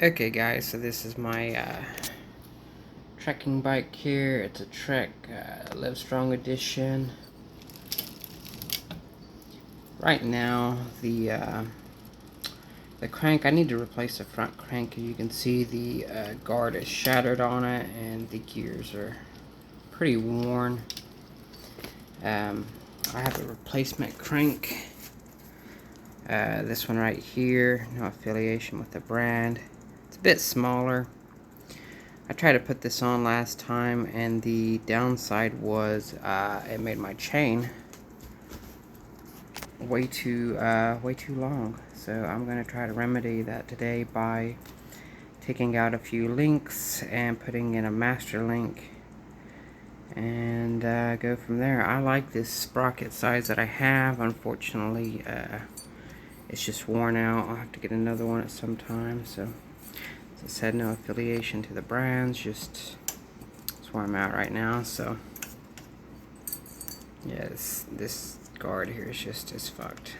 Okay guys, so this is my trekking bike here. It's a Trek Livestrong edition. Right now the crank, I need to replace the front crank. You can see the guard is shattered on it and the gears are pretty worn. I have a replacement crank. This one right here, no affiliation with the brand. It's a bit smaller. I tried to put this on last time, and the downside was it made my chain way too long. So I'm gonna try to remedy that today by taking out a few links and putting in a master link, and go from there. I like this sprocket size that I have. Unfortunately, it's just worn out. I'll have to get another one at some time. So, as I said, no affiliation to the brands, just that's where I'm at right now. So, yeah, this guard here is just as fucked.